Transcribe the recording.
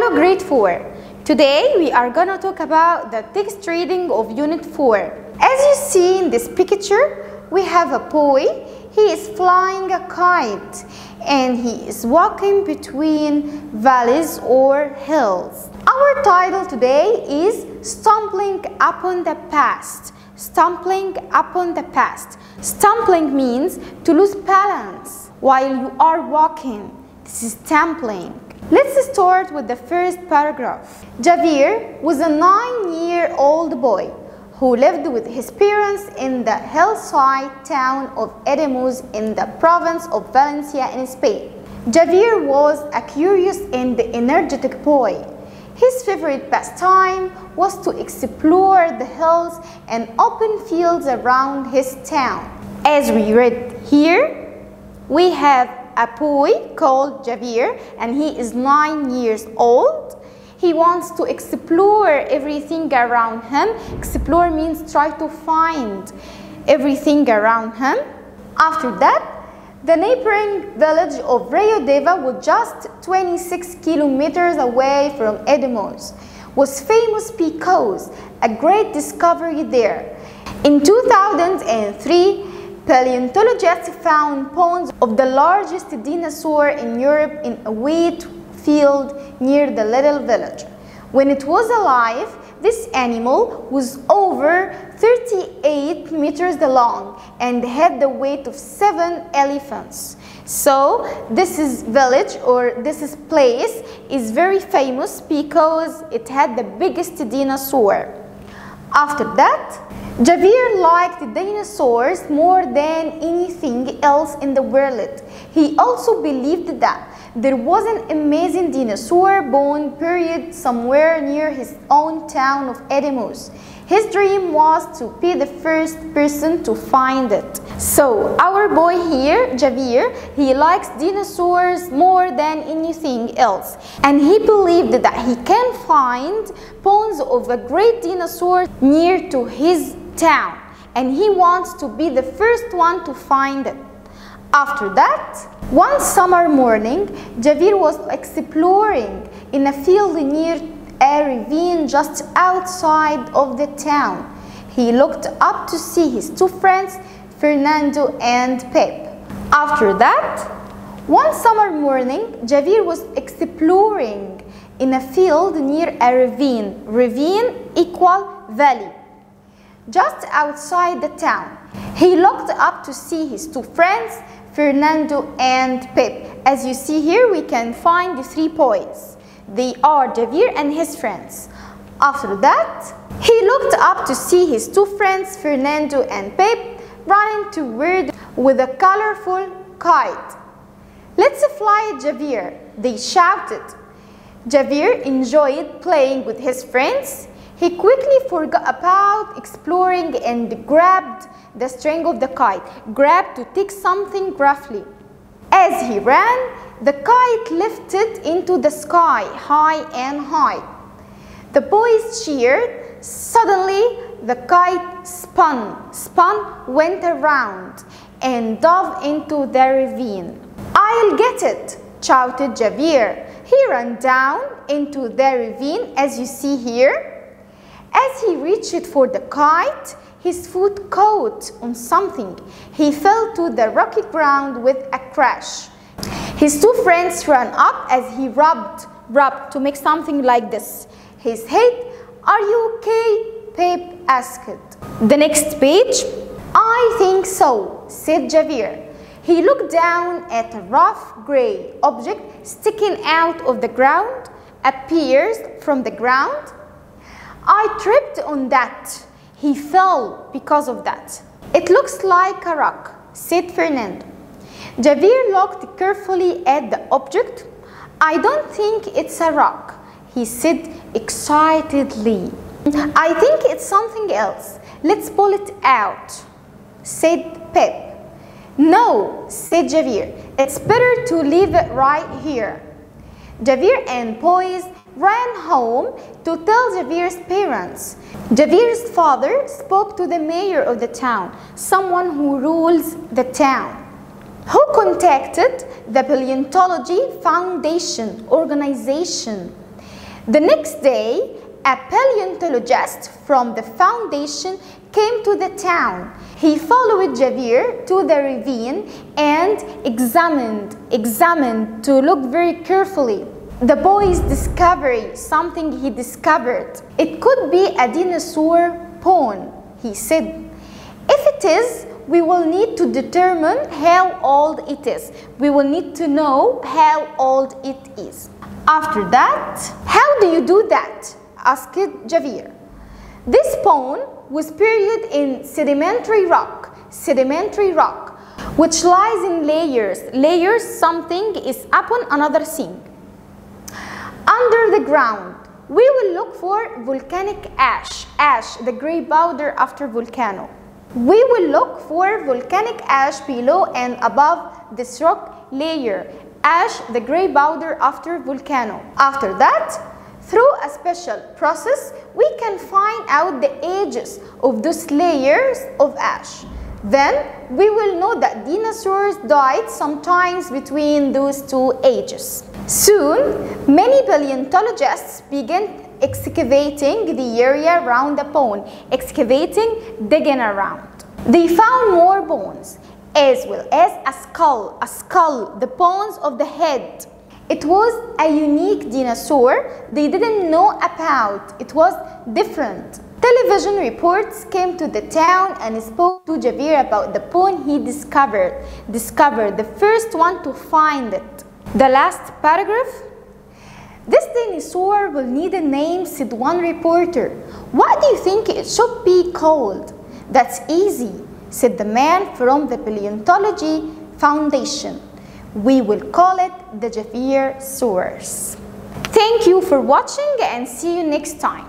Hello grade 4. Today we are gonna talk about the text reading of unit 4. As you see in this picture, we have a boy. He is flying a kite and he is walking between valleys or hills. Our title today is Stumbling Upon the Past. Stumbling upon the past. Stumbling means to lose balance while you are walking. This is stumbling. Let's start with the first paragraph. Javier was a 9-year-old boy who lived with his parents in the hillside town of Ademuz in the province of Valencia in Spain. Javier was a curious and energetic boy. His favorite pastime was to explore the hills and open fields around his town. As we read here, we have a boy called Javier and he is 9 years old. He wants to explore everything around him. Explore means try to find everything around him. After that, the neighboring village of Rio Deva, was just 26 kilometers away from Ademuz, was famous because a great discovery there. In 2003, paleontologists found bones of the largest dinosaur in Europe in a wheat field near the little village. When it was alive, this animal was over 38 meters long and had the weight of 7 elephants. So this village or this place is very famous because it had the biggest dinosaur. After that, Javier liked dinosaurs more than anything else in the world. He also believed that there was an amazing dinosaur bone buried somewhere near his own town of Ademuz. His dream was to be the first person to find it. So our boy here, Javier, he likes dinosaurs more than anything else. And he believed that he can find bones of a great dinosaur near to his town. And he wants to be the first one to find it. After that, one summer morning, Javier was exploring in a field near a ravine just outside of the town. He looked up to see his two friends, Fernando and Pep. After that, one summer morning, Javier was exploring in a field near a ravine. Ravine equal valley. Just outside the town. He looked up to see his two friends, Fernando and Pep. As you see here, we can find the 3 boys. They are Javier and his friends. After that, he looked up to see his 2 friends, Fernando and Pep, running toward with a colorful kite. "Let's fly, Javier," they shouted. Javier enjoyed playing with his friends. He quickly forgot about exploring and grabbed the string of the kite, grabbed to take something roughly. As he ran, the kite lifted into the sky, high and high. The boys cheered. Suddenly, the kite spun, went around, and dove into the ravine. "I'll get it," shouted Javier. He ran down into the ravine, as you see here. As he reached for the kite, his foot caught on something. He fell to the rocky ground with a crash. His 2 friends ran up as he rubbed to make something like this. His head. "Are you okay?" Pep asked. The next page. "I think so," said Javier. He looked down at a rough gray object sticking out of the ground, appears from the ground. "I tripped on that. He fell because of that." "It looks like a rock," said Fernando. Javier looked carefully at the object. "I don't think it's a rock," he said excitedly. "I think it's something else. Let's pull it out," said Pep. "No," said Javier. "It's better to leave it right here." Javier and boys ran home to tell Javier's parents. Javier's father spoke to the mayor of the town, someone who rules the town, who contacted the Paleontology Foundation organization. The next day, a paleontologist from the foundation came to the town. He followed Javier to the ravine and examined to look very carefully. The boy's discovery, something he discovered. It could be a dinosaur bone, he said. If it is, we will need to determine how old it is. We will need to know how old it is. After that, how do you do that? Asked Javier. This bone was buried in sedimentary rock, which lies in layers. Layers, something is upon another thing. Under the ground, we will look for volcanic ash, the gray powder after volcano. We will look for volcanic ash below and above this rock layer, ash, the gray powder after volcano. After that, through a special process, we can find out the ages of those layers of ash. Then we will know that dinosaurs died sometimes between those two ages. Soon, many paleontologists began excavating the area around the bone, digging around. They found more bones, as well as a skull, the bones of the head. It was a unique dinosaur they didn't know about. It was different. Television reports came to the town and spoke to Javier about the bone he discovered, the first one to find it. The last paragraph. This dinosaur will need a name, said one reporter. What do you think it should be called? That's easy, said the man from the Paleontology Foundation. We will call it the Javiersaurus. Thank you for watching and see you next time.